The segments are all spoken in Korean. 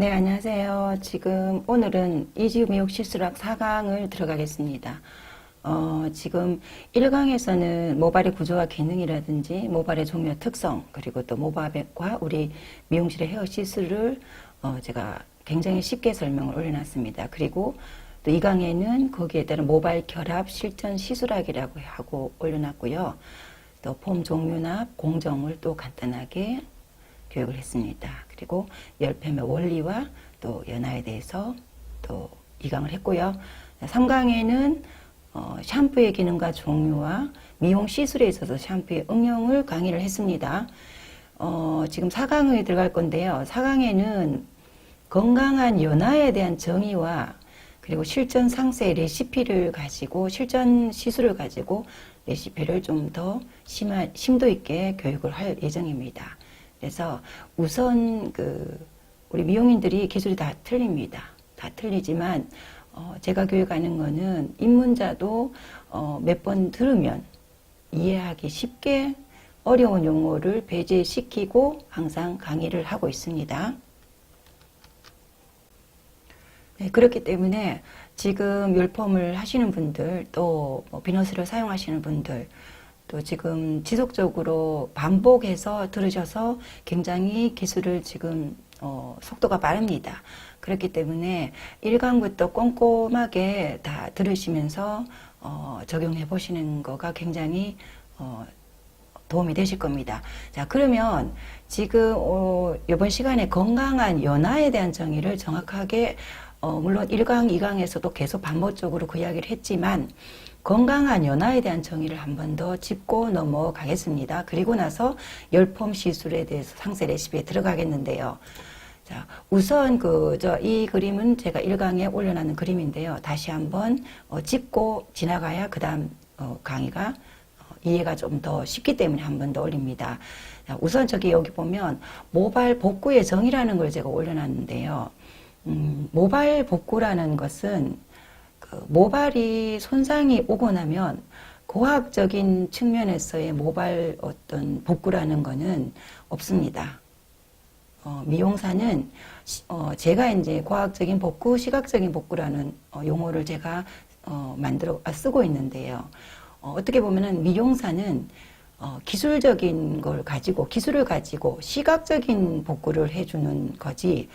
네, 안녕하세요. 지금 오늘은 이지우 미용 시술학 4강을 들어가겠습니다. 지금 1강에서는 모발의 구조와 기능이라든지 모발의 종류와 특성, 그리고 또 모발과 우리 미용실의 헤어 시술을 제가 굉장히 쉽게 설명을 올려놨습니다. 그리고 또 2강에는 거기에 따른 모발 결합 실전 시술학이라고 하고 올려놨고요. 또 폼 종류나 공정을 또 간단하게 교육을 했습니다. 그리고 열팸의 원리와 또 연화에 대해서 또 2강을 했고요. 3강에는 샴푸의 기능과 종류와 미용 시술에 있어서 샴푸의 응용을 강의를 했습니다. 지금 4강에 들어갈 건데요. 4강에는 건강한 연화에 대한 정의와 그리고 실전 상세 레시피를 가지고 실전 시술을 가지고 레시피를 좀 더 심도 있게 교육을 할 예정입니다. 그래서 우선 우리 미용인들이 기술이 다 틀립니다. 다 틀리지만 제가 교육하는 거는 입문자도 몇 번 들으면 이해하기 쉽게 어려운 용어를 배제시키고 항상 강의를 하고 있습니다. 네, 그렇기 때문에 지금 열펌을 하시는 분들, 또 비너스를 사용하시는 분들, 또 지금 지속적으로 반복해서 들으셔서 굉장히 기술을 지금 속도가 빠릅니다. 그렇기 때문에 1강부터 꼼꼼하게 다 들으시면서 적용해 보시는 거가 굉장히 도움이 되실 겁니다. 자, 그러면 지금 이번 시간에 건강한 연화에 대한 정의를 정확하게 물론 1강, 2강에서도 계속 반복적으로 그 이야기를 했지만 건강한 연화에 대한 정의를 한 번 더 짚고 넘어가겠습니다. 그리고 나서 열펌 시술에 대해서 상세 레시피에 들어가겠는데요. 자, 우선 이 그림은 제가 1강에 올려놓은 그림인데요. 다시 한번 짚고 지나가야 그 다음 강의가 이해가 좀 더 쉽기 때문에 한 번 더 올립니다. 자, 우선 여기 보면 모발 복구의 정의라는 걸 제가 올려놨는데요. 모발 복구라는 것은 모발이 손상이 오고 나면 고학적인 측면에서의 모발 어떤 복구라는 것은 없습니다. 미용사는 제가 이제 과학적인 복구, 시각적인 복구라는 용어를 제가 쓰고 있는데요. 어떻게 보면은 미용사는 기술적인 걸 가지고 기술을 가지고 시각적인 복구를 해주는 거지.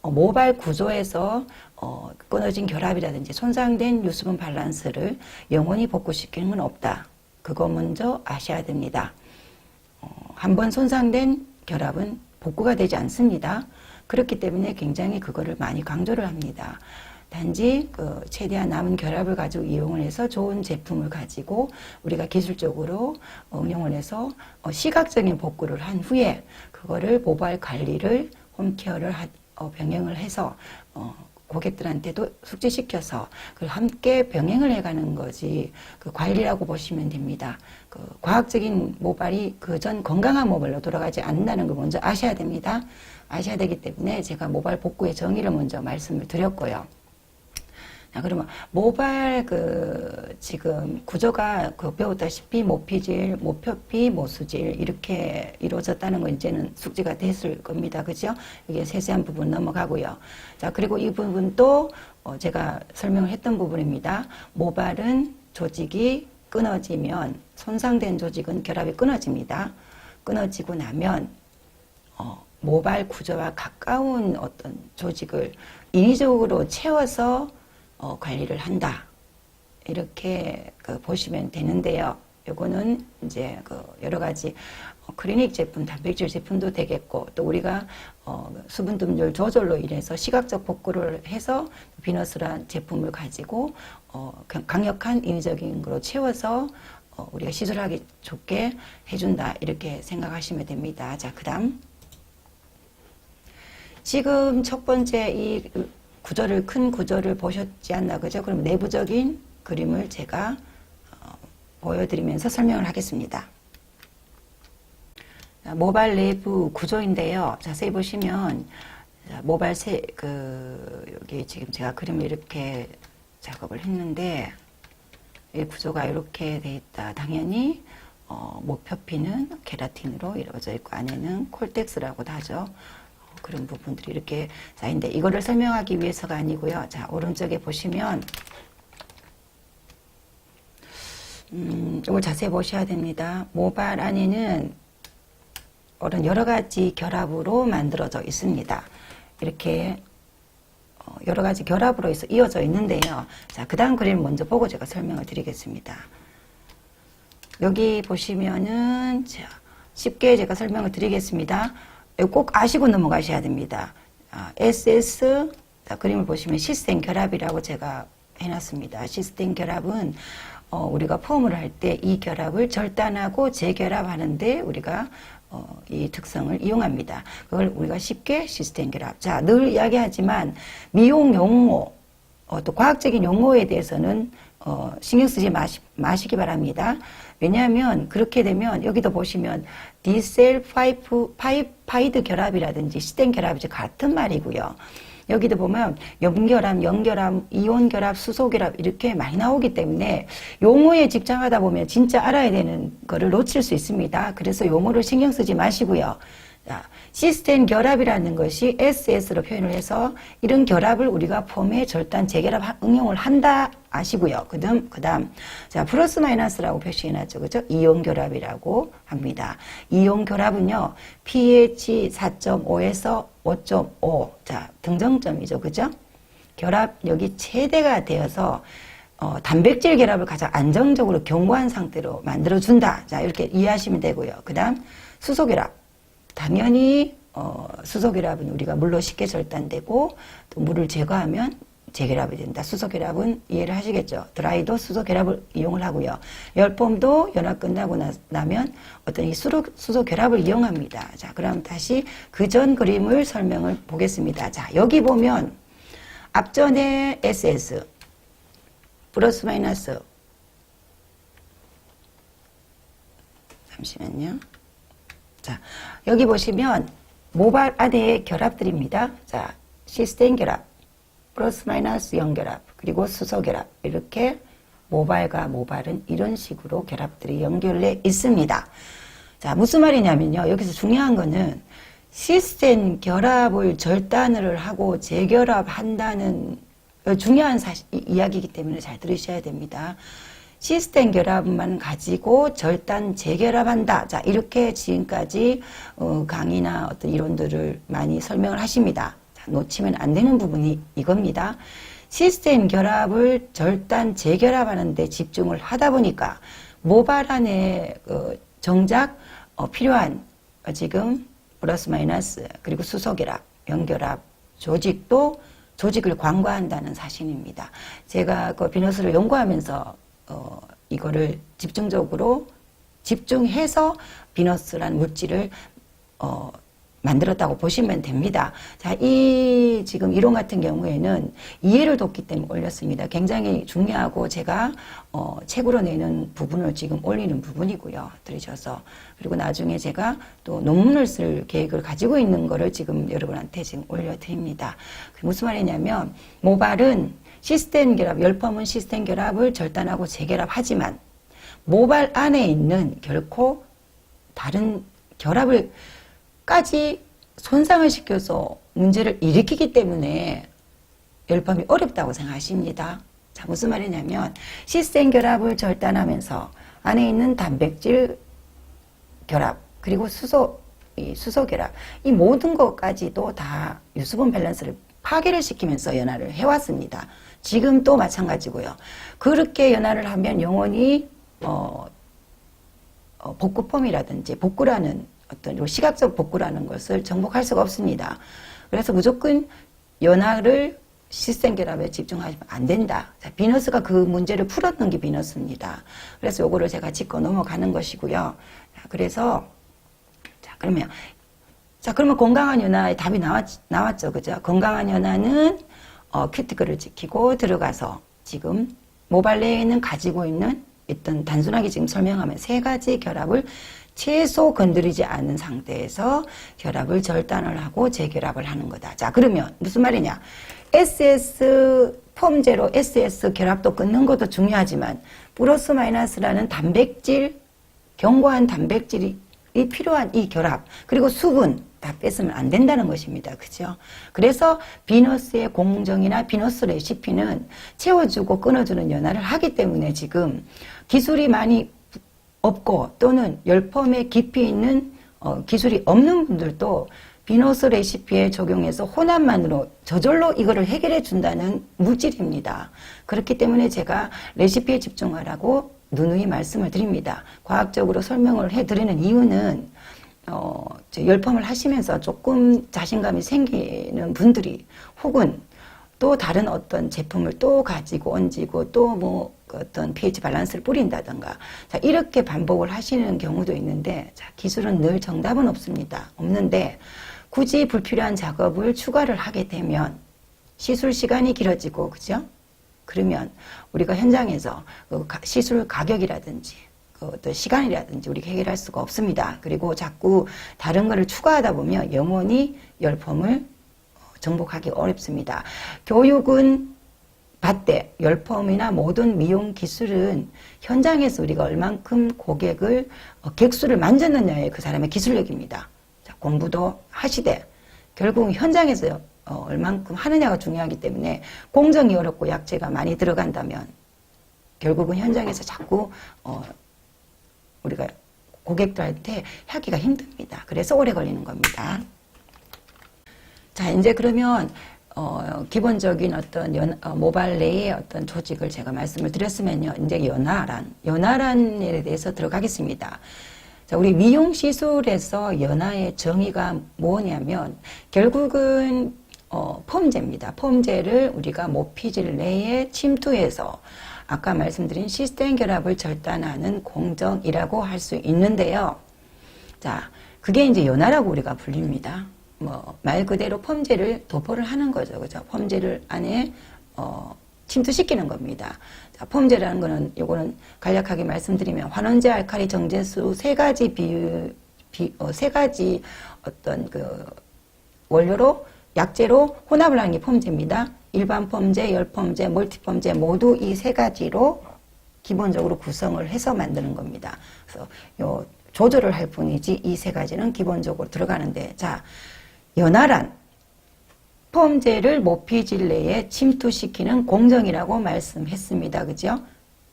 모발 구조에서 끊어진 결합이라든지 손상된 유수분 밸런스를 영원히 복구시키는 건 없다. 그거 먼저 아셔야 됩니다. 한번 손상된 결합은 복구가 되지 않습니다. 그렇기 때문에 굉장히 그거를 많이 강조를 합니다. 단지 최대한 남은 결합을 가지고 이용을 해서 좋은 제품을 가지고 우리가 기술적으로 응용을 해서 시각적인 복구를 한 후에 그거를 모발 관리를 홈케어를 병행을 해서 고객들한테도 숙지시켜서 그걸 함께 병행을 해가는 거지 그 관리라고 보시면 됩니다. 과학적인 모발이 그전 건강한 모발로 돌아가지 않는다는 걸 먼저 아셔야 됩니다. 아셔야 되기 때문에 제가 모발 복구의 정의를 먼저 말씀을 드렸고요. 자, 그러면 모발 지금 구조가 배웠다시피 모피질, 모표피, 모수질 이렇게 이루어졌다는 건 이제는 숙지가 됐을 겁니다. 그죠? 이게 세세한 부분 넘어가고요. 자, 그리고 이 부분도 제가 설명을 했던 부분입니다. 모발은 조직이 끊어지면 손상된 조직은 결합이 끊어집니다. 끊어지고 나면 모발 구조와 가까운 어떤 조직을 인위적으로 채워서 관리를 한다. 이렇게 보시면 되는데요. 요거는 이제 여러 가지 클리닉 제품, 단백질 제품도 되겠고, 또 우리가 수분 분열 조절로 인해서 시각적 복구를 해서 비너스란 제품을 가지고 강력한 인위적인 거로 채워서 우리가 시술하기 좋게 해준다. 이렇게 생각하시면 됩니다. 자, 그 다음. 지금 첫 번째 이 큰 구조를 보셨지 않나, 그죠? 그럼 내부적인 그림을 제가 보여드리면서 설명을 하겠습니다. 모발 내부 구조인데요. 자세히 보시면 모발 여기 지금 제가 그림을 이렇게 작업을 했는데 이 구조가 이렇게 돼 있다. 당연히 목표피는 케라틴으로 이루어져 있고 안에는 콜텍스라고도 하죠. 그런 부분들이 이렇게 쌓인데 이거를 설명하기 위해서가 아니고요. 자, 오른쪽에 보시면 이걸 자세히 보셔야 됩니다. 모발 안에는 이런 여러 가지 결합으로 만들어져 있습니다. 이렇게 여러 가지 결합으로 해서 이어져 있는데요. 자, 그 다음 그림을 먼저 보고 제가 설명을 드리겠습니다. 여기 보시면은 자, 쉽게 제가 설명을 드리겠습니다. 꼭 아시고 넘어가셔야 됩니다. SS 자, 그림을 보시면 시스템 결합이라고 제가 해놨습니다. 시스템 결합은 우리가 폼을 할 때 이 결합을 절단하고 재결합하는데 우리가 이 특성을 이용합니다. 그걸 우리가 쉽게 시스템 결합. 자, 늘 이야기하지만 미용 용어, 또 과학적인 용어에 대해서는 신경 쓰지 마시기 바랍니다. 왜냐하면 그렇게 되면 여기도 보시면 디셀파이드 결합이라든지 시스템 결합이 같은 말이고요. 여기도 보면 염결합, 연결합, 이온결합, 수소결합 이렇게 많이 나오기 때문에 용어에 집중하다 보면 진짜 알아야 되는 거를 놓칠 수 있습니다. 그래서 용어를 신경 쓰지 마시고요. 자, 시스템 결합이라는 것이 SS로 표현을 해서 이런 결합을 우리가 폼에 절단 재결합 응용을 한다 아시고요. 그 다음 자, 플러스 마이너스라고 표시해놨죠. 그죠? 이온 결합이라고 합니다. 이온 결합은요, pH 4.5에서 5.5. 자, 등정점이죠. 그죠? 결합 여기 최대가 되어서 단백질 결합을 가장 안정적으로 견고한 상태로 만들어준다. 자, 이렇게 이해하시면 되고요. 그 다음 수소 결합. 당연히 수소결합은 우리가 물로 쉽게 절단되고 또 물을 제거하면 재결합이 된다. 수소결합은 이해를 하시겠죠. 드라이도 수소결합을 이용을 하고요. 열폼도 연합 끝나고 나면 어떤 이 수소결합을 이용합니다. 자, 그럼 다시 그 전 그림을 설명을 보겠습니다. 자, 여기 보면 앞전에 SS 플러스 마이너스 잠시만요. 자, 여기 보시면 모발 안에 결합들입니다. 자, 시스템 결합, 플러스 마이너스 연결합, 그리고 수소 결합. 이렇게 모발과 모발은 이런 식으로 결합들이 연결돼 있습니다. 자, 무슨 말이냐면요. 여기서 중요한 거는 시스템 결합을 절단을 하고 재결합한다는 중요한 이야기이기 때문에 잘 들으셔야 됩니다. 시스템 결합만 가지고 절단 재결합한다. 자, 이렇게 지금까지 강의나 어떤 이론들을 많이 설명을 하십니다. 자, 놓치면 안 되는 부분이 이겁니다. 시스템 결합을 절단 재결합하는 데 집중을 하다 보니까 모발 안에 정작 필요한 지금 플러스 마이너스 그리고 수소 결합, 연결합, 조직도 조직을 관과한다는 사실입니다. 제가 그 비너스를 연구하면서 이거를 집중해서 비너스라는 물질을 만들었다고 보시면 됩니다. 자, 이 지금 이론 같은 경우에는 이해를 돕기 때문에 올렸습니다. 굉장히 중요하고 제가 책으로 내는 부분을 지금 올리는 부분이고요. 들으셔서. 그리고 나중에 제가 또 논문을 쓸 계획을 가지고 있는 거를 지금 여러분한테 지금 올려드립니다. 무슨 말이냐면 모발은 시스템 결합, 열펌은 시스템 결합을 절단하고 재결합하지만 모발 안에 있는 결코 다른 결합을 까지 손상을 시켜서 문제를 일으키기 때문에 열펌이 어렵다고 생각하십니다. 자, 무슨 말이냐면 시스템 결합을 절단하면서 안에 있는 단백질 결합 그리고 수소 결합 이 모든 것까지도 다 유수분 밸런스를 파괴를 시키면서 연화를 해왔습니다. 지금 또 마찬가지고요. 그렇게 연화를 하면 영원히 복구폼이라든지 복구라는 어떤 시각적 복구라는 것을 정복할 수가 없습니다. 그래서 무조건 연화를 시스템 결합에 집중하시면 안 된다. 자, 비너스가 그 문제를 풀었던 게 비너스입니다. 그래서 요거를 제가 짚고 넘어가는 것이고요. 자, 그래서 그러면 건강한 연화의 답이 나왔죠. 그죠? 건강한 연화는 큐티클을 지키고 들어가서 지금 모발 내에는 가지고 있는 일단 단순하게 지금 설명하면 세 가지 결합을 최소 건드리지 않는 상태에서 결합을 절단을 하고 재결합을 하는 거다. 자, 그러면 무슨 말이냐? SS 폼제로 SS 결합도 끊는 것도 중요하지만 플러스 마이너스라는 단백질, 견고한 단백질이 필요한 이 결합, 그리고 수분 다 뺐으면 안 된다는 것입니다. 그죠? 그래서 비너스의 공정이나 비너스 레시피는 채워주고 끊어주는 연화를 하기 때문에 지금 기술이 많이 없고 또는 열펌에 깊이 있는 기술이 없는 분들도 비너스 레시피에 적용해서 혼합만으로 저절로 이거를 해결해 준다는 물질입니다. 그렇기 때문에 제가 레시피에 집중하라고 누누이 말씀을 드립니다. 과학적으로 설명을 해드리는 이유는 열펌을 하시면서 조금 자신감이 생기는 분들이 혹은 또 다른 어떤 제품을 또 가지고 얹고 또 뭐 어떤 pH 밸런스를 뿌린다든가 자, 이렇게 반복을 하시는 경우도 있는데 자, 기술은 늘 정답은 없는데 굳이 불필요한 작업을 추가를 하게 되면 시술 시간이 길어지고 그죠? 그러면 우리가 현장에서 시술 가격이라든지 어떤 시간이라든지 우리가 해결할 수가 없습니다. 그리고 자꾸 다른 거를 추가하다 보면 영원히 열펌을 정복하기 어렵습니다. 교육은 받되 열펌이나 모든 미용 기술은 현장에서 우리가 얼만큼 고객을 객수를 만졌느냐에 그 사람의 기술력입니다. 자, 공부도 하시되 결국 현장에서 얼만큼 하느냐가 중요하기 때문에 공정이 어렵고 약재가 많이 들어간다면 결국은 현장에서 자꾸 우리가 고객들한테 하기가 힘듭니다. 그래서 오래 걸리는 겁니다. 자, 이제 그러면 기본적인 어떤 모발 내의 어떤 조직을 제가 말씀을 드렸으면요. 이제 연화란에 대해서 들어가겠습니다. 자, 우리 미용 시술에서 연화의 정의가 뭐냐면 결국은 펌제입니다. 펌제를 우리가 모피질 내에 침투해서 아까 말씀드린 시스템 결합을 절단하는 공정이라고 할 수 있는데요. 자, 그게 이제 연화라고 우리가 불립니다. 말 그대로 펌제를 도포를 하는 거죠. 그죠? 펌제를 안에, 침투시키는 겁니다. 자, 펌제라는 거는, 요거는 간략하게 말씀드리면, 환원제, 알칼리, 정제수 세 가지 세 가지 어떤 원료로, 약재로 혼합을 하는 게 펌제입니다. 일반 펌제, 열펌제, 멀티펌제 모두 이 세 가지로 기본적으로 구성을 해서 만드는 겁니다. 그래서 요 조절을 할 뿐이지 이 세 가지는 기본적으로 들어가는데, 자, 연화란 펌제를 모피질 내에 침투시키는 공정이라고 말씀했습니다. 그죠?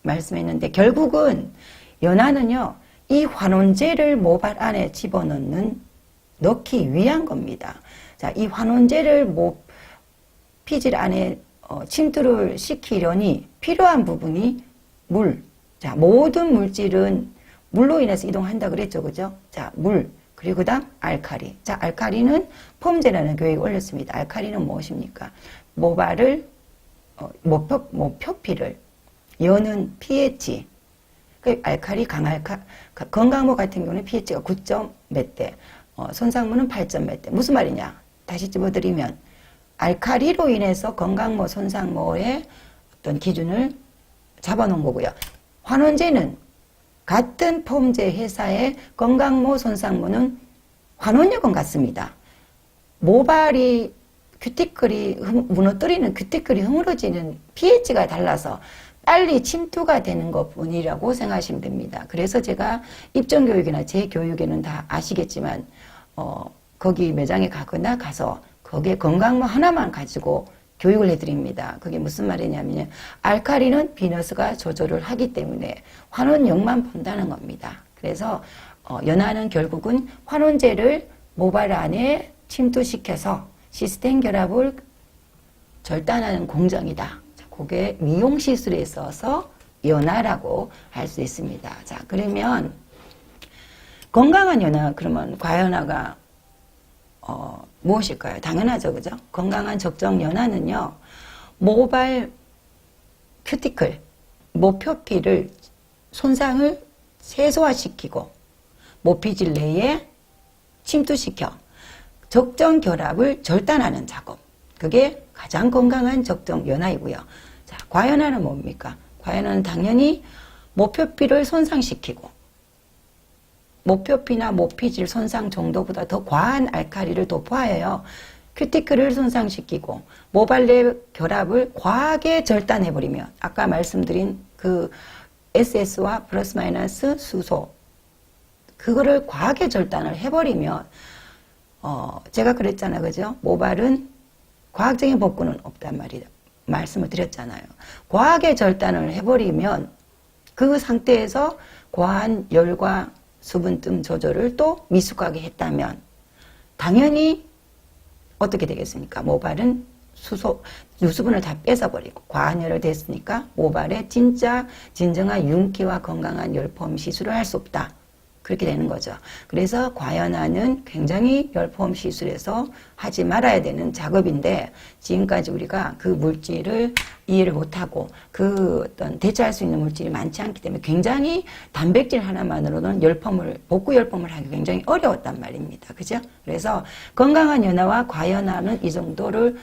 말씀했는데 결국은 연화는요, 이 환원제를 모발 안에 넣기 위한 겁니다. 자, 이 환원제를 모피질 안에 침투를 시키려니 필요한 부분이 물. 자, 모든 물질은 물로 인해서 이동한다 그랬죠. 그죠? 자, 물. 그리고 그 다음 알칼리. 자, 알칼리는 펌제라는 교육을 올렸습니다. 알칼리는 무엇입니까? 모발을, 모표피를 여는 pH. 그 알칼리, 건강모 같은 경우는 pH가 9점 몇 대, 손상모는 8점 몇 대. 무슨 말이냐? 다시 집어드리면, 알칼리로 인해서 건강모, 손상모의 어떤 기준을 잡아놓은 거고요. 환원제는 같은 펌제 회사의 건강모, 손상모는 환원력은 같습니다. 모발이 큐티클이 무너뜨리는 큐티클이 흐물어지는 pH가 달라서 빨리 침투가 되는 것뿐이라고 생각하시면 됩니다. 그래서 제가 입점교육이나 제 교육에는 다 아시겠지만 거기 매장에 가거나 가서 거기에 건강모 하나만 가지고 교육을 해드립니다. 그게 무슨 말이냐면 알칼리는 비너스가 조절을 하기 때문에 환원력만 본다는 겁니다. 그래서 연화는 결국은 환원제를 모발 안에 침투시켜서 시스템 결합을 절단하는 공정이다. 그게 미용 시술에 있어서 연화라고 할 수 있습니다. 자, 그러면 건강한 연화, 그러면 과연화가 무엇일까요? 당연하죠, 그죠? 건강한 적정 연화는요, 모발 큐티클, 모표피를 손상을 최소화시키고 모피질 내에 침투시켜 적정 결합을 절단하는 작업. 그게 가장 건강한 적정 연화이고요. 자, 과연화는 뭡니까? 과연화는 당연히 모표피를 손상시키고 모표피나 모피질 손상 정도보다 더 과한 알칼리를 도포하여 큐티클을 손상시키고 모발 내 결합을 과하게 절단해버리면 아까 말씀드린 그 SS와 플러스 마이너스 수소 그거를 과하게 절단을 해버리면 제가 그랬잖아요. 그죠? 모발은 과학적인 복구는 없단 말이다. 말씀을 드렸잖아요. 과하게 절단을 해버리면 그 상태에서 과한 열과 수분뜸 조절을 또 미숙하게 했다면 당연히 어떻게 되겠습니까? 모발은 유수분을 다 뺏어버리고 과한 열을 됐으니까 모발에 진정한 윤기와 건강한 열폼 시술을 할 수 없다. 그렇게 되는 거죠. 그래서 과연화는 굉장히 열폼 시술에서 하지 말아야 되는 작업인데 지금까지 우리가 그 물질을 이해를 못하고 그 어떤 대처할 수 있는 물질이 많지 않기 때문에 굉장히 단백질 하나만으로는 복구 열폼을 하기 굉장히 어려웠단 말입니다. 그죠? 그래서 건강한 연화와 과연화는 이 정도를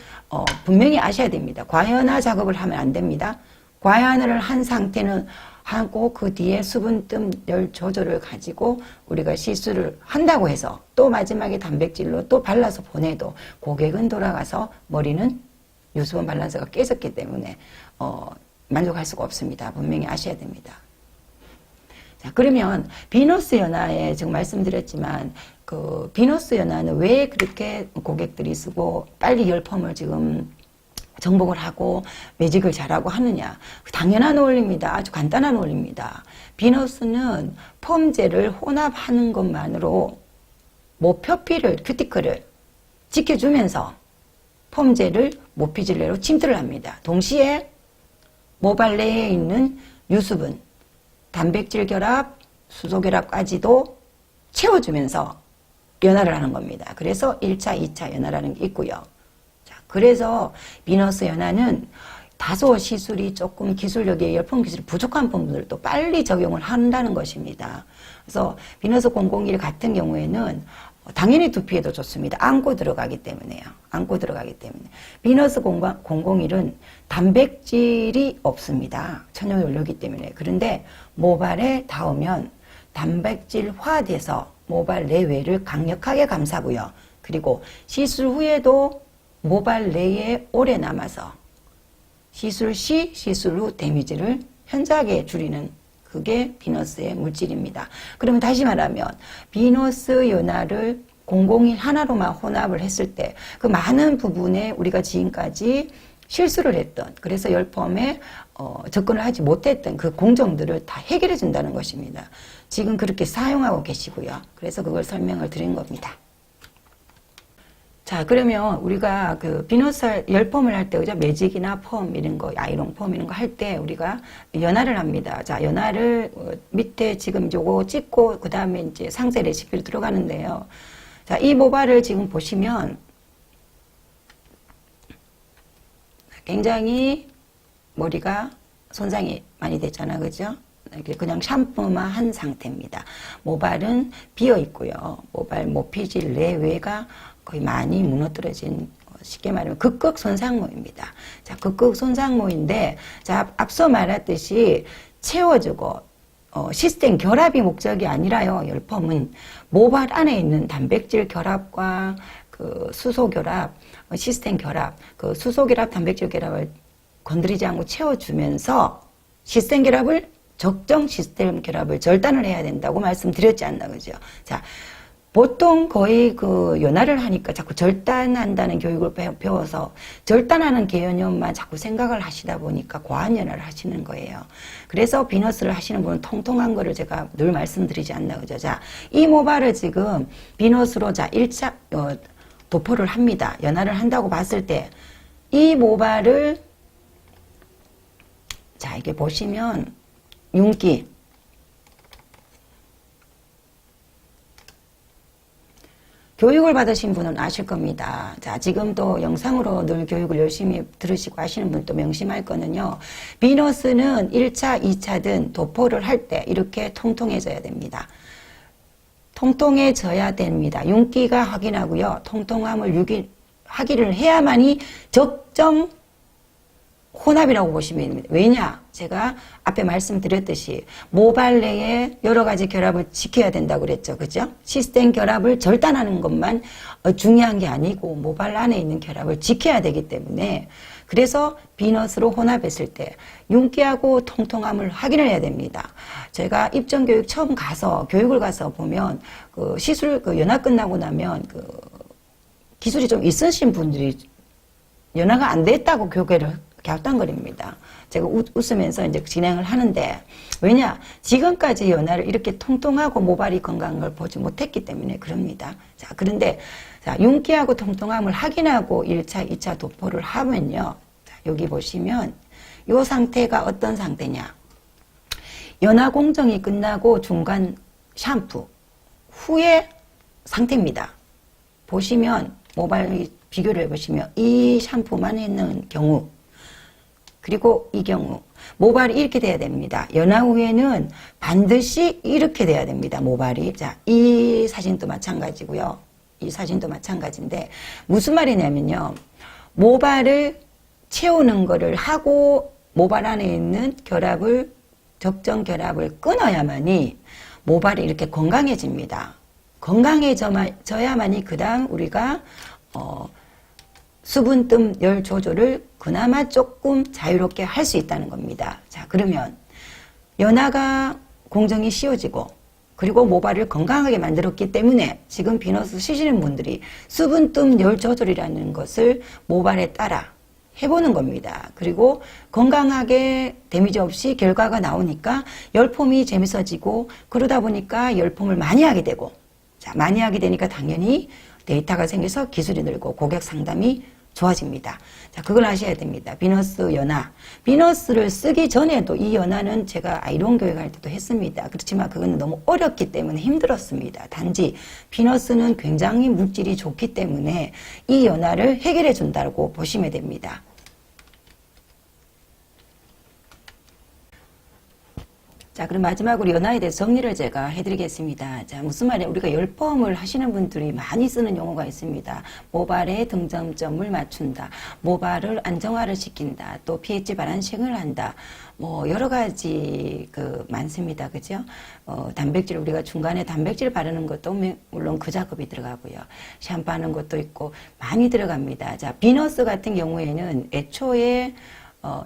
분명히 아셔야 됩니다. 과연화 작업을 하면 안 됩니다. 과연화를 한 상태는 하고 그 뒤에 수분뜸 열 조절을 가지고 우리가 시술을 한다고 해서 또 마지막에 단백질로 또 발라서 보내도 고객은 돌아가서 머리는 유수분 밸런스가 깨졌기 때문에 만족할 수가 없습니다. 분명히 아셔야 됩니다. 자, 그러면 비너스 연화에 지금 말씀드렸지만 그 비너스 연화는 왜 그렇게 고객들이 쓰고 빨리 열펌을 지금 정복을 하고 매직을 잘하고 하느냐. 당연한 원리입니다. 아주 간단한 원리입니다. 비너스는 펌젤을 혼합하는 것만으로 모표피를, 큐티클을 지켜주면서 펌젤을 모피질 내로 침투를 합니다. 동시에 모발 내에 있는 유수분, 단백질 결합, 수소 결합까지도 채워주면서 연화를 하는 겁니다. 그래서 1차, 2차 연화라는 게 있고요. 그래서 비너스 연화는 다소 시술이 조금 기술력에 열펌 기술이 부족한 분들도 빨리 적용을 한다는 것입니다. 그래서 비너스 001 같은 경우에는 당연히 두피에도 좋습니다. 안고 들어가기 때문에요. 안고 들어가기 때문에. 비너스 001은 단백질이 없습니다. 천연 원료이기 때문에. 그런데 모발에 닿으면 단백질화돼서 모발 내외를 강력하게 감싸고요. 그리고 시술 후에도 모발 내에 오래 남아서 시술 시, 시술 후 데미지를 현저하게 줄이는 그게 비너스의 물질입니다. 그러면 다시 말하면 비너스 연화를 001 하나로만 혼합을 했을 때 그 많은 부분에 우리가 지금까지 실수를 했던 그래서 열펌에 접근을 하지 못했던 그 공정들을 다 해결해 준다는 것입니다. 지금 그렇게 사용하고 계시고요. 그래서 그걸 설명을 드린 겁니다. 자, 그러면 우리가 그 비너스 열펌을 할 때, 그죠? 매직이나 펌 이런 거, 아이롱 펌 이런 거 할 때 우리가 연화를 합니다. 자, 연화를 밑에 지금 요거 찍고 그 다음에 이제 상세 레시피로 들어가는데요. 자, 이 모발을 지금 보시면 굉장히 머리가 손상이 많이 됐잖아, 그죠? 그냥 샴푸만 한 상태입니다. 모발은 비어 있고요. 모발 모피질 내외가 거의 많이 무너뜨려진 쉽게 말하면 극극 손상모입니다. 자, 극극 손상모인데 자, 앞서 말했듯이 채워주고 시스템 결합이 목적이 아니라요. 열펌은 모발 안에 있는 단백질 결합과 그 수소 결합, 시스템 결합, 그 수소 결합, 단백질 결합을 건드리지 않고 채워주면서 시스템 결합을 적정 시스템 결합을 절단을 해야 된다고 말씀드렸지 않나, 그죠? 자, 보통 거의 그 연화를 하니까 자꾸 절단한다는 교육을 배워서 절단하는 개념만 자꾸 생각을 하시다 보니까 과한 연화를 하시는 거예요. 그래서 비너스를 하시는 분은 통통한 거를 제가 늘 말씀드리지 않나, 그죠? 자, 이 모발을 지금 비너스로 자, 1차, 도포를 합니다. 연화를 한다고 봤을 때 이 모발을 자, 이게 보시면 윤기, 교육을 받으신 분은 아실 겁니다. 자, 지금도 영상으로 늘 교육을 열심히 들으시고 하시는 분도 명심할 거는요. 비너스는 1차, 2차든 도포를 할 때 이렇게 통통해져야 됩니다. 통통해져야 됩니다. 윤기가 확인하고요. 통통함을 확인을 해야만이 적정 혼합이라고 보시면 됩니다. 왜냐? 제가 앞에 말씀드렸듯이 모발 내에 여러 가지 결합을 지켜야 된다고 그랬죠. 그죠? 시스템 결합을 절단하는 것만 중요한 게 아니고 모발 안에 있는 결합을 지켜야 되기 때문에 그래서 비너스로 혼합했을 때 윤기하고 통통함을 확인을 해야 됩니다. 제가 입점교육 처음 가서 교육을 가서 보면 그 시술 그 연화 끝나고 나면 그 기술이 좀 있으신 분들이 연화가 안 됐다고 교계를 갸우뚱거립니다. 제가 웃으면서 이제 진행을 하는데 왜냐? 지금까지 연화를 이렇게 통통하고 모발이 건강한 걸 보지 못했기 때문에 그럽니다. 자, 그런데 자, 윤기하고 통통함을 확인하고 1차, 2차 도포를 하면요. 자, 여기 보시면 이 상태가 어떤 상태냐? 연화 공정이 끝나고 중간 샴푸 후의 상태입니다. 보시면 모발 비교를 해보시면 이 샴푸만 했는 경우 그리고 이 경우 모발이 이렇게 돼야 됩니다. 연화 후에는 반드시 이렇게 돼야 됩니다. 모발이. 자, 이 사진도 마찬가지고요. 이 사진도 마찬가지인데 무슨 말이냐면요. 모발을 채우는 거를 하고 모발 안에 있는 결합을 적정 결합을 끊어야만이 모발이 이렇게 건강해집니다. 건강해져야만이 그 다음 우리가 수분뜸 열 조절을 그나마 조금 자유롭게 할 수 있다는 겁니다. 자, 그러면 연화가 공정이 씌워지고 그리고 모발을 건강하게 만들었기 때문에 지금 비너스 쓰시는 분들이 수분뜸 열 조절이라는 것을 모발에 따라 해보는 겁니다. 그리고 건강하게 데미지 없이 결과가 나오니까 열폼이 재밌어지고 그러다 보니까 열폼을 많이 하게 되고 자, 많이 하게 되니까 당연히 데이터가 생겨서 기술이 늘고 고객 상담이 좋아집니다. 자, 그걸 아셔야 됩니다. 비너스 연화. 비너스를 쓰기 전에도 이 연화는 제가 아이론 교육할 때도 했습니다. 그렇지만 그건 너무 어렵기 때문에 힘들었습니다. 단지 비너스는 굉장히 물질이 좋기 때문에 이 연화를 해결해 준다고 보시면 됩니다. 자, 그럼 마지막으로 연화에 대해서 정리를 제가 해드리겠습니다. 자, 무슨 말이에요? 우리가 열펌을 하시는 분들이 많이 쓰는 용어가 있습니다. 모발의 등점점을 맞춘다. 모발을 안정화를 시킨다. 또 pH 바란싱을 한다. 뭐 여러 가지 많습니다. 그죠? 단백질 우리가 중간에 단백질 바르는 것도 물론 그 작업이 들어가고요. 샴푸하는 것도 있고 많이 들어갑니다. 자, 비너스 같은 경우에는 애초에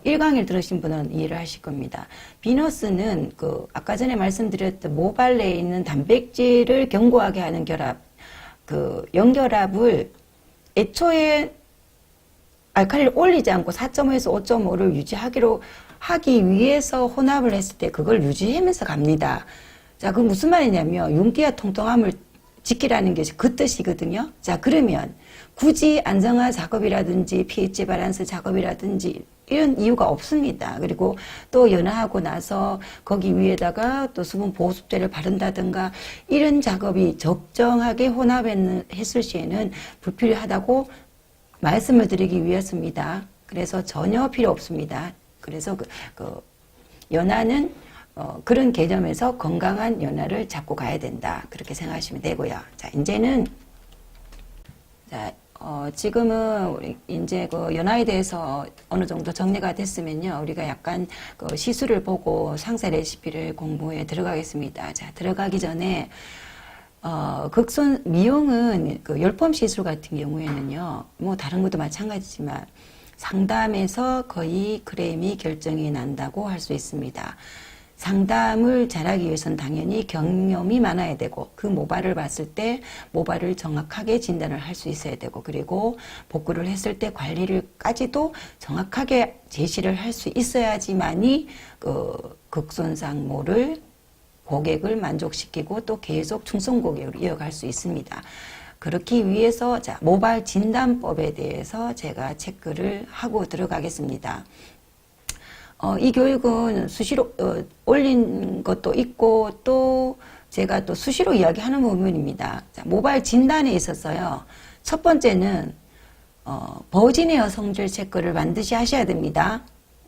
1강의를 들으신 분은 이해를 하실 겁니다. 비너스는 아까 전에 말씀드렸던 모발 내에 있는 단백질을 견고하게 하는 결합, 연결합을 애초에 알칼리를 올리지 않고 4.5에서 5.5를 하기 위해서 혼합을 했을 때 그걸 유지하면서 갑니다. 자, 그 무슨 말이냐면 윤기와 통통함을 지키라는 게 그 뜻이거든요. 자, 그러면 굳이 안정화 작업이라든지 pH 밸런스 작업이라든지 이런 이유가 없습니다. 그리고 또 연화하고 나서 거기 위에다가 또 수분 보습제를 바른다든가 이런 작업이 적정하게 혼합했을 시에는 불필요하다고 말씀을 드리기 위해서입니다. 그래서 전혀 필요 없습니다. 그래서 연화는 그런 개념에서 건강한 연화를 잡고 가야 된다. 그렇게 생각하시면 되고요. 자, 이제는 지금은 우리 이제 연화에 대해서 어느 정도 정리가 됐으면요. 우리가 약간 시술을 보고 상세 레시피를 공부에 들어가겠습니다. 자, 들어가기 전에 미용은 열펌 시술 같은 경우에는요. 뭐 다른 것도 마찬가지지만 상담에서 거의 그램이 결정이 난다고 할 수 있습니다. 상담을 잘하기 위해서는 당연히 경험이 많아야 되고 그 모발을 봤을 때 모발을 정확하게 진단을 할 수 있어야 되고 그리고 복구를 했을 때 관리를까지도 정확하게 제시를 할 수 있어야지만이 극손상모를 고객을 만족시키고 또 계속 충성 고객으로 이어갈 수 있습니다. 그렇기 위해서 모발 진단법에 대해서 제가 체크를 하고 들어가겠습니다. 이 교육은 수시로 올린 것도 있고 또 제가 또 수시로 이야기하는 부분입니다. 자, 모발 진단에 있어서요. 첫 번째는 버진에어 성질 체크를 반드시 하셔야 됩니다.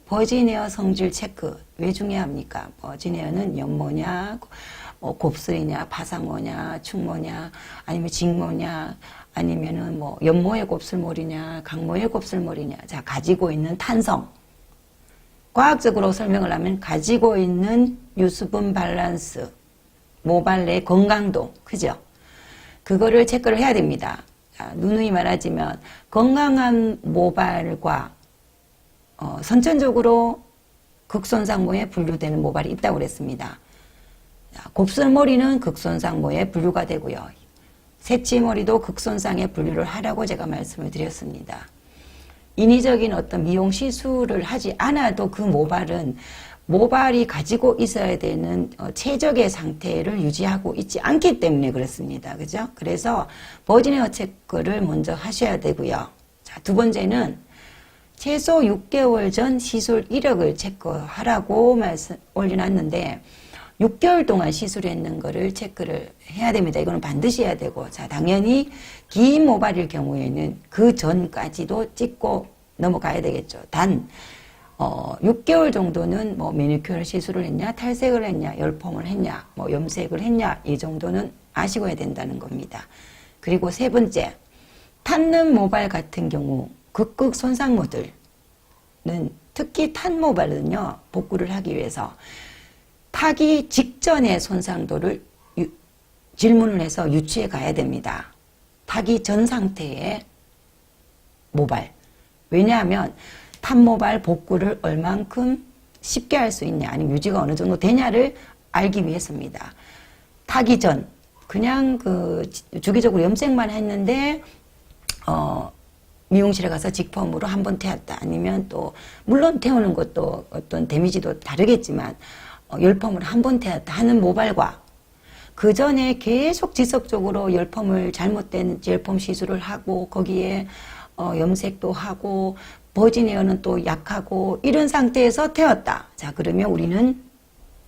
버진에어 성질 체크 왜 중요합니까? 버진에어는 연모냐, 곱슬이냐, 파상모냐, 충모냐, 아니면 직모냐, 아니면은 연모의 곱슬몰이냐, 강모의 곱슬몰이냐, 자 가지고 있는 탄성. 과학적으로 설명을 하면 가지고 있는 유수분 밸런스, 모발 내 건강도, 그죠? 그거를 체크를 해야 됩니다. 자, 누누이 말하자면 건강한 모발과 선천적으로 극손상모에 분류되는 모발이 있다고 그랬습니다. 자, 곱슬머리는 극손상모에 분류가 되고요. 새치머리도 극손상에 분류를 하라고 제가 말씀을 드렸습니다. 인위적인 어떤 미용 시술을 하지 않아도 그 모발은 모발이 가지고 있어야 되는 최적의 상태를 유지하고 있지 않기 때문에 그렇습니다. 그죠? 그래서 버진 헤어 체크를 먼저 하셔야 되고요. 자, 두 번째는 최소 6개월 전 시술 이력을 체크하라고 올려놨는데 6개월 동안 시술했는 거를 체크를 해야 됩니다. 이거는 반드시 해야 되고, 자, 당연히 긴 모발일 경우에는 그 전까지도 찍고 넘어가야 되겠죠. 단 6개월 정도는 뭐 매니큐어 시술을 했냐, 탈색을 했냐, 열펌을 했냐, 뭐 염색을 했냐, 이 정도는 아시고야 된다는 겁니다. 그리고 세 번째, 탔는 모발 같은 경우 극극 손상모들은 특히 탄 모발은요, 복구를 하기 위해서 타기 직전의 손상도를 질문을 해서 유추해 가야 됩니다. 타기 전 상태의 모발. 왜냐하면 탄 모발 복구를 얼만큼 쉽게 할 수 있냐, 아니면 유지가 어느 정도 되냐를 알기 위해서입니다. 타기 전, 그냥 주기적으로 염색만 했는데, 미용실에 가서 직펌으로 한 번 태웠다. 아니면 또, 물론 태우는 것도 어떤 데미지도 다르겠지만, 열펌을 한 번 태웠다 하는 모발과 그 전에 계속 지속적으로 열펌을 잘못된 열펌 시술을 하고 거기에 염색도 하고 버진 헤어는 또 약하고 이런 상태에서 태웠다. 자, 그러면 우리는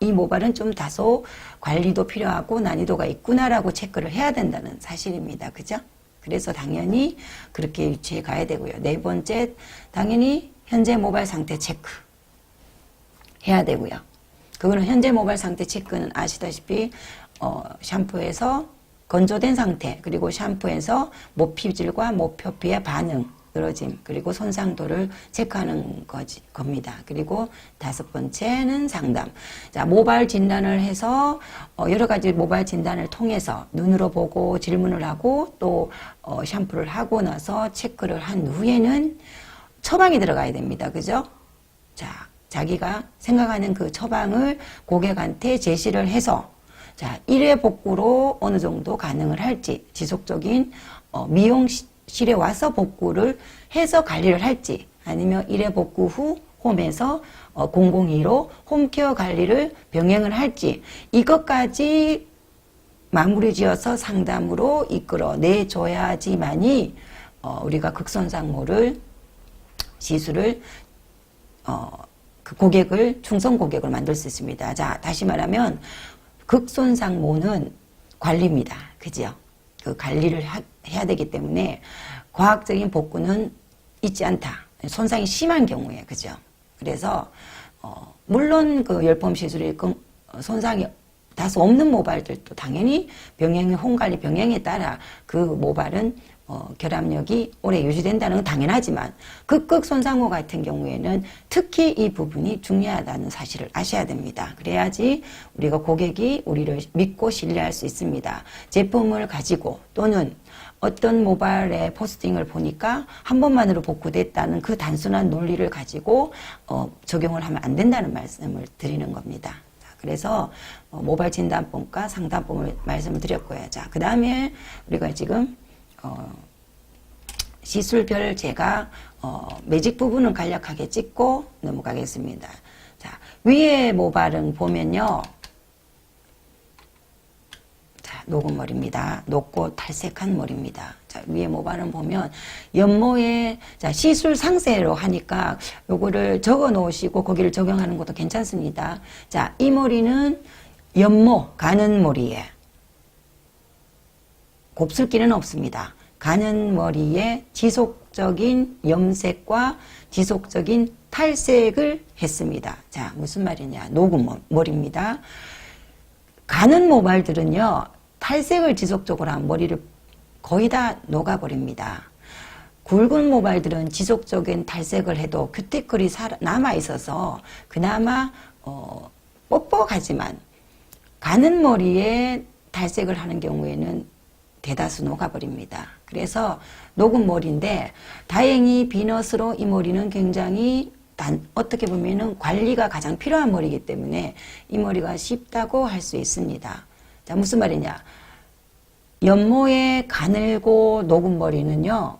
이 모발은 좀 다소 관리도 필요하고 난이도가 있구나라고 체크를 해야 된다는 사실입니다. 그죠? 그래서 당연히 그렇게 유치해 가야 되고요. 네 번째, 당연히 현재 모발 상태 체크 해야 되고요. 그거는 현재 모발 상태 체크는 아시다시피 샴푸에서 건조된 상태, 그리고 샴푸에서 모피질과 모표피의 반응, 늘어짐, 그리고 손상도를 체크하는 겁니다. 그리고 다섯 번째는 상담. 자, 모발 진단을 해서 여러 가지 모발 진단을 통해서 눈으로 보고 질문을 하고 또 샴푸를 하고 나서 체크를 한 후에는 처방이 들어가야 됩니다. 그죠? 자, 자기가 생각하는 그 처방을 고객한테 제시를 해서 자, 1회 복구로 어느 정도 가능을 할지, 지속적인 미용실에 와서 복구를 해서 관리를 할지, 아니면 1회 복구 후 홈에서 002로 홈케어 관리를 병행을 할지, 이것까지 마무리 지어서 상담으로 이끌어 내줘야지만이 우리가 극손상모를 시술을 그 고객을 충성 고객을 만들 수 있습니다. 자, 다시 말하면 극손상모는 관리입니다. 그죠? 그 관리를 해야 되기 때문에 과학적인 복구는 있지 않다. 손상이 심한 경우에, 그죠? 그래서 물론 그 열펌 시술이 손상이 다소 없는 모발들도 당연히 병행의 홈관리 병행에 따라 그 모발은 결합력이 오래 유지된다는 건 당연하지만 극극 손상모 같은 경우에는 특히 이 부분이 중요하다는 사실을 아셔야 됩니다. 그래야지 우리가 고객이 우리를 믿고 신뢰할 수 있습니다. 제품을 가지고 또는 어떤 모발의 포스팅을 보니까 한 번만으로 복구됐다는 그 단순한 논리를 가지고 적용을 하면 안 된다는 말씀을 드리는 겁니다. 그래서 모발 진단법과 상담법을 말씀을 드렸고요. 자, 그 다음에 우리가 지금 시술별 제가 매직 부분은 간략하게 찍고 넘어가겠습니다. 자, 위에 모발은 보면요. 자, 녹은 머리입니다. 녹고 탈색한 머리입니다. 자, 위에 모발은 보면 연모에 자, 시술 상세로 하니까 요거를 적어 놓으시고 거기를 적용하는 것도 괜찮습니다. 자, 이 머리는 연모, 가는 머리에 곱슬기는 없습니다. 가는 머리에 지속적인 염색과 지속적인 탈색을 했습니다. 자, 무슨 말이냐. 녹은 머리입니다. 가는 모발들은요, 탈색을 지속적으로 한 머리를 거의 다 녹아버립니다. 굵은 모발들은 지속적인 탈색을 해도 큐티클이 남아있어서 그나마 뻑뻑하지만 가는 머리에 탈색을 하는 경우에는 대다수 녹아버립니다. 그래서 녹은 머리인데 다행히 비너스로 이 머리는 굉장히 어떻게 보면은 관리가 가장 필요한 머리이기 때문에 이 머리가 쉽다고 할 수 있습니다. 자, 무슨 말이냐. 연모에 가늘고 녹은 머리는요,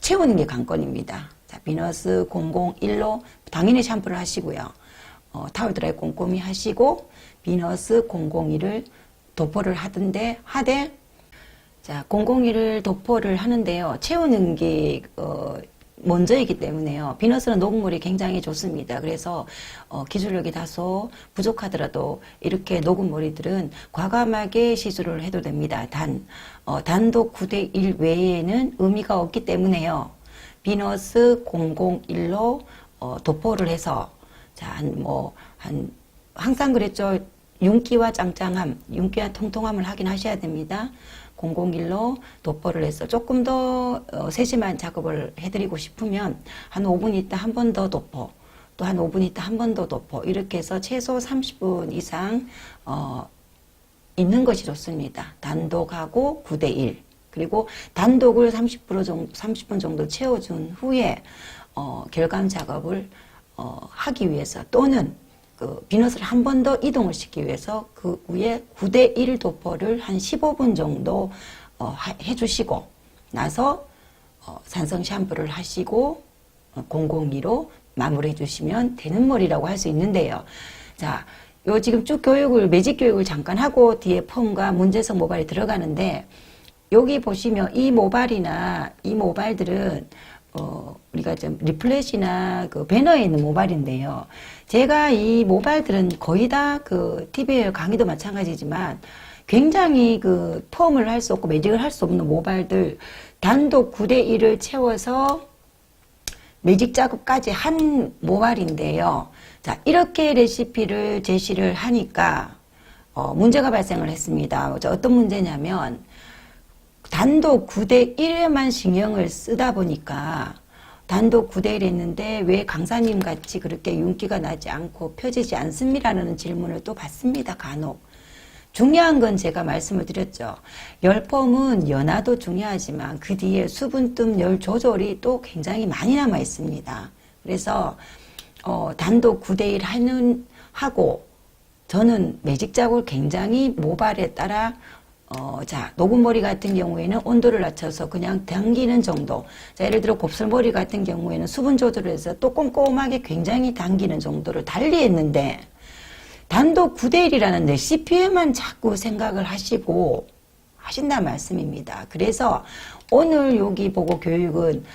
채우는 게 관건입니다. 자, 비너스 001로 당연히 샴푸를 하시고요. 타월 드라이 꼼꼼히 하시고, 비너스 001을 도포를 하되, 자, 001을 도포를 하는데요. 채우는 게, 먼저이기 때문에요. 비너스는 녹은 물이 굉장히 좋습니다. 그래서 기술력이 다소 부족하더라도 이렇게 녹은 머리들은 과감하게 시술을 해도 됩니다. 단독 9대1 외에는 의미가 없기 때문에요. 비너스 001로 도포를 해서 자, 항상 그랬죠. 윤기와 짱짱함, 윤기와 통통함을 확인하셔야 됩니다. 001로 도포를 해서 조금 더 세심한 작업을 해드리고 싶으면 한 5분 있다 한 번 더 도포, 또 한 5분 있다 한 번 더 도포, 이렇게 해서 최소 30분 이상 있는 것이 좋습니다. 단독하고 9대1. 그리고 단독을 30분 정도 채워준 후에 결감 작업을 하기 위해서, 또는 그 비너스를 한 번 더 이동을 시키기 위해서 그 위에 9대1 도포를 한 15분 정도 해주시고 나서 산성 샴푸를 하시고 002로 마무리해 주시면 되는 머리라고 할 수 있는데요. 자, 요 지금 쭉 매직 교육을 잠깐 하고 뒤에 펌과 문제성 모발이 들어가는데, 여기 보시면 이 모발이나 이 모발들은 우리가 좀 리플렛이나 그 배너에 있는 모발인데요. 제가 이 모발들은 거의 다 그 TV에 강의도 마찬가지지만 굉장히 그 펌을 할 수 없고 매직을 할 수 없는 모발들 단독 9대1을 채워서 매직 작업까지 한 모발인데요. 자, 이렇게 레시피를 제시를 하니까 문제가 발생을 했습니다. 어떤 문제냐면 단독 9대1에만 신경을 쓰다 보니까 단독 9대1 했는데 왜 강사님 같이 그렇게 윤기가 나지 않고 펴지지 않습니다라는 질문을 또 받습니다. 간혹. 중요한 건 제가 말씀을 드렸죠. 열펌은 연화도 중요하지만 그 뒤에 수분뜸 열 조절이 또 굉장히 많이 남아 있습니다. 그래서 단독 9대1 하고 저는 매직 작업을 굉장히 모발에 따라 자, 녹은 머리 같은 경우에는 온도를 낮춰서 그냥 당기는 정도. 자, 예를 들어 곱슬머리 같은 경우에는 수분 조절을 해서 또 꼼꼼하게 굉장히 당기는 정도를 달리 했는데, 단독 9대1이라는 레시피에만 자꾸 생각을 하시고 하신다는 말씀입니다. 그래서 오늘 여기 보고 교육은,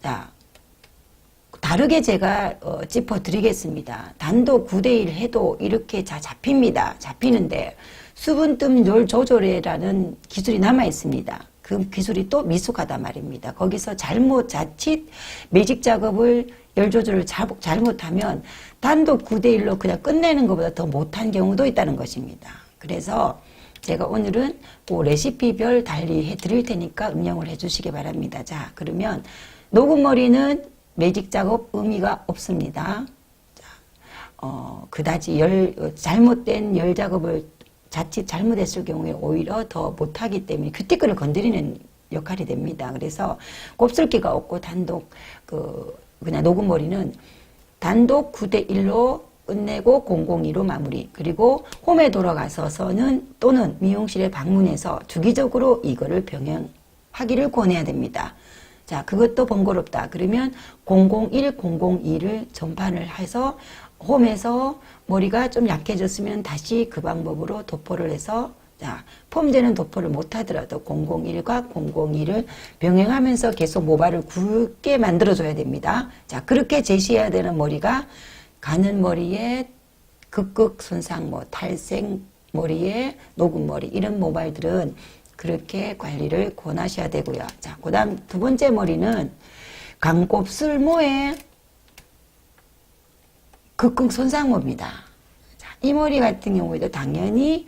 자, 다르게 제가 짚어드리겠습니다. 단독 9대1 해도 이렇게 잡힙니다. 잡히는데, 수분뜸 열 조절이라는 기술이 남아 있습니다. 그 기술이 또 미숙하단 말입니다. 거기서 자칫 매직 작업을 열 조절을 잘못하면 단독 9대1로 그냥 끝내는 것보다 더 못한 경우도 있다는 것입니다. 그래서 제가 오늘은 그 레시피별 달리 해드릴 테니까 응용을 해주시기 바랍니다. 자, 그러면 녹은 머리는 매직 작업 의미가 없습니다. 자, 그다지 잘못된 열 작업을 자칫 잘못했을 경우에 오히려 더 못하기 때문에 큐티클을 건드리는 역할이 됩니다. 그래서 곱슬기가 없고 단독 그냥 녹은 머리는 단독 9대1로 끝내고 002로 마무리. 그리고 홈에 돌아가서는 또는 미용실에 방문해서 주기적으로 이거를 병행하기를 권해야 됩니다. 자, 그것도 번거롭다. 그러면 001, 002를 전판을 해서 홈에서 머리가 좀 약해졌으면 다시 그 방법으로 도포를 해서, 자, 폼되는 도포를 못하더라도 001과 002를 병행하면서 계속 모발을 굵게 만들어줘야 됩니다. 자, 그렇게 제시해야 되는 머리가 가는 머리에 극극 손상, 탈색 머리에 녹은 머리, 이런 모발들은 그렇게 관리를 권하셔야 되고요. 자, 그 다음 두 번째 머리는 강곱슬모에 극극 손상모입니다. 자, 이 머리 같은 경우에도 당연히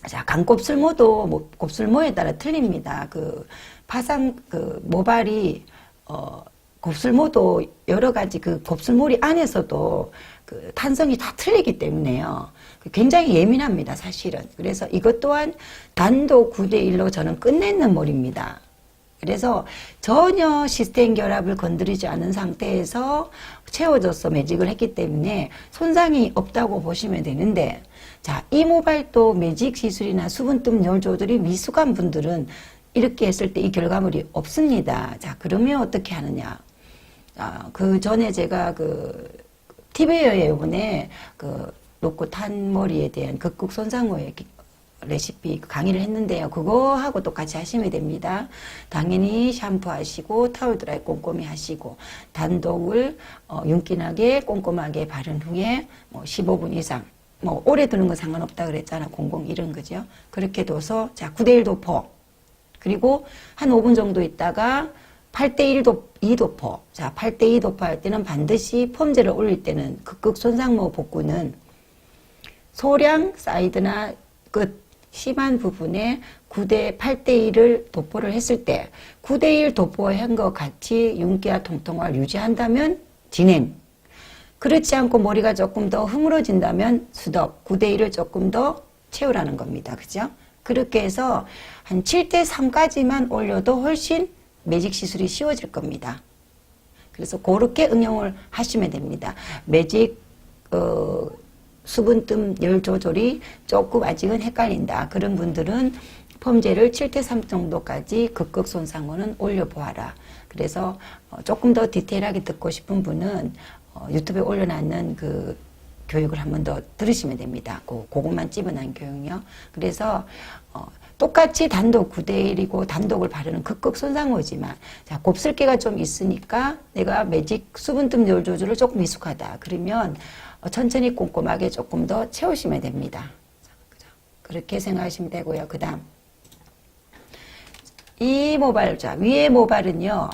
자, 강곱슬모도 곱슬모에 따라 틀립니다. 그 파상 그 모발이 곱슬모도 여러 가지 그 곱슬머리 안에서도 그 탄성이 다 틀리기 때문에요. 굉장히 예민합니다, 사실은. 그래서 이것 또한 단도 9대1로 저는 끝내는 머리입니다. 그래서 전혀 시스템 결합을 건드리지 않은 상태에서 채워져서 매직을 했기 때문에 손상이 없다고 보시면 되는데, 자, 이 모발도 매직 시술이나 수분뜸 열 조절이 미숙한 분들은 이렇게 했을 때 이 결과물이 없습니다. 자, 그러면 어떻게 하느냐. 그 전에 제가 그 TV에 이번에 그 놓고 탄 머리에 대한 극극 손상호의 레시피 강의를 했는데요. 그거하고 똑같이 하시면 됩니다. 당연히 샴푸하시고 타올 드라이 꼼꼼히 하시고 단독을 윤기나게 꼼꼼하게 바른 후에 뭐 15분 이상 뭐 오래 두는 건 상관없다 그랬잖아. 00 이런 거죠. 그렇게 둬서 자 9대1 도포 그리고 한 5분 정도 있다가 8대1 2 도포. 자 8대2 도포할 때는 반드시 펌제를 올릴 때는 극극 손상모 복구는 소량 사이드나 끝 심한 부분에 8대1을 도포를 했을 때 9대1 도포한 것 같이 윤기와 통통을 유지한다면 진행. 그렇지 않고 머리가 조금 더 흐물어진다면 수덕 9대1을 조금 더 채우라는 겁니다. 그죠? 그렇게 해서 한 7대3까지만 올려도 훨씬 매직 시술이 쉬워질 겁니다. 그래서 그렇게 응용을 하시면 됩니다. 매직 수분뜸 열 조절이 조금 아직은 헷갈린다. 그런 분들은 펌제를 7대3 정도까지 극극 손상호는 올려보아라. 그래서 조금 더 디테일하게 듣고 싶은 분은 유튜브에 올려놨는 그 교육을 한 번 더 들으시면 됩니다. 그것만 집어넣은 교육이요. 그래서 똑같이 단독 9대1이고 단독을 바르는 극극 손상호지만 자, 곱슬기가 좀 있으니까 내가 매직 수분뜸 열 조절을 조금 미숙하다. 그러면 천천히 꼼꼼하게 조금 더 채우시면 됩니다. 그렇게 생각하시면 되고요. 그 다음 이 모발, 자 위에 모발은요.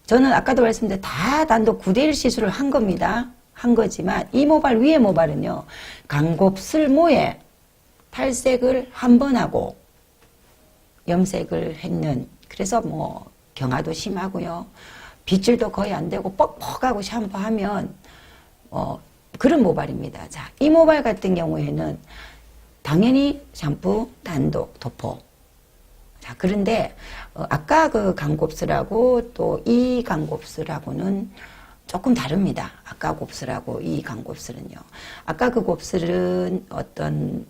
저는 아까도 말씀드린 다 단독 9대1 시술을 한 겁니다. 한 거지만 이 모발 위에 모발은요. 강곱슬모에 탈색을 한 번 하고 염색을 했는 그래서 뭐 경화도 심하고요. 빗질도 거의 안 되고 뻑뻑하고 샴푸하면 그런 모발입니다. 자, 이 모발 같은 경우에는 당연히 샴푸, 단독, 도포. 자, 그런데 아까 그 강곱슬하고 또 이 강곱슬하고는 조금 다릅니다. 아까 곱슬하고 이 강곱슬은요. 아까 그 곱슬은 어떤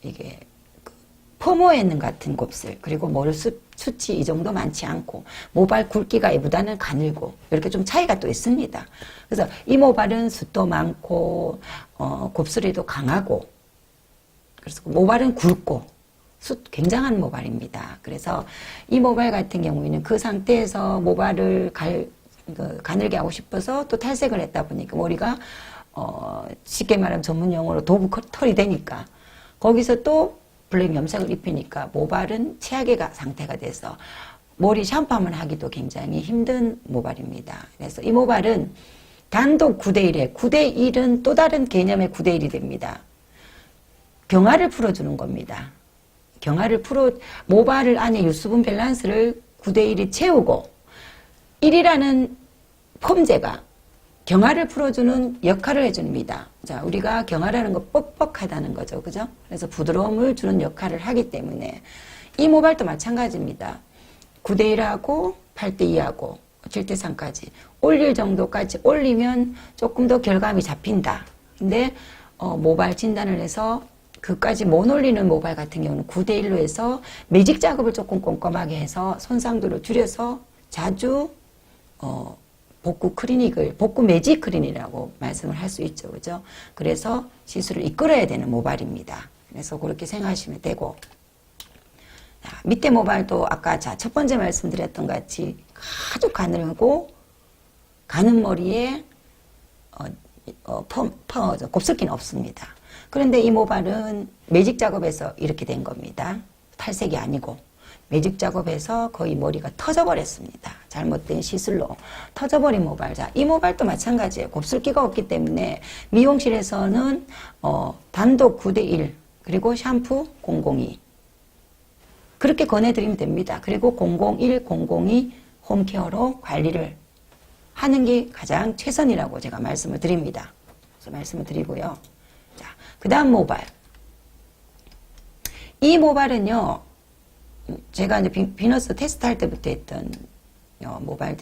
이게 포모에는 같은 곱슬 그리고 머리 수치 이 정도 많지 않고 모발 굵기가 이보다는 가늘고 이렇게 좀 차이가 또 있습니다. 그래서 이 모발은 숱도 많고 곱슬이도 강하고 그래서 모발은 굵고 숱 굉장한 모발입니다. 그래서 이 모발 같은 경우에는 그 상태에서 모발을 가늘게 하고 싶어서 또 탈색을 했다 보니까 머리가 쉽게 말하면 전문 용어로 도부 털이 되니까 거기서 또 블랙 염색을 입히니까 모발은 최악의 상태가 돼서 머리 샴푸만 하기도 굉장히 힘든 모발입니다. 그래서 이 모발은 단독 9대1에 9대1은 또 다른 개념의 9대1이 됩니다. 경화를 풀어주는 겁니다. 경화를 모발 안에 유수분 밸런스를 9대1이 채우고 1이라는 폼제가 경화를 풀어주는 역할을 해줍니다. 자, 우리가 경화라는 거 뻑뻑하다는 거죠. 그죠? 그래서 부드러움을 주는 역할을 하기 때문에 이 모발도 마찬가지입니다. 9대1하고 8대2하고 7대3까지 올릴 정도까지 올리면 조금 더 결감이 잡힌다. 근데 모발 진단을 해서 그까지 못 올리는 모발 같은 경우는 9대1로 해서 매직 작업을 조금 꼼꼼하게 해서 손상도를 줄여서 자주 복구 매직 클리닉이라고 말씀을 할 수 있죠. 그죠? 그래서 시술을 이끌어야 되는 모발입니다. 그래서 그렇게 생각하시면 되고. 자, 밑에 모발도 아까 첫 번째 말씀드렸던 것 같이 아주 가늘고, 가는 머리에, 곱슬기는 없습니다. 그런데 이 모발은 매직 작업에서 이렇게 된 겁니다. 탈색이 아니고. 매직 작업에서 거의 머리가 터져버렸습니다. 잘못된 시술로 터져버린 모발. 자, 이 모발도 마찬가지예요. 곱슬기가 없기 때문에 미용실에서는 단독 9대1 그리고 샴푸 002. 그렇게 권해드리면 됩니다. 그리고 001, 002 홈케어로 관리를 하는 게 가장 최선이라고 제가 말씀을 드립니다. 그래서 말씀을 드리고요. 자, 그 다음 모발. 이 모발은요, 제가 이제 비너스 테스트 할 때부터 했던 모발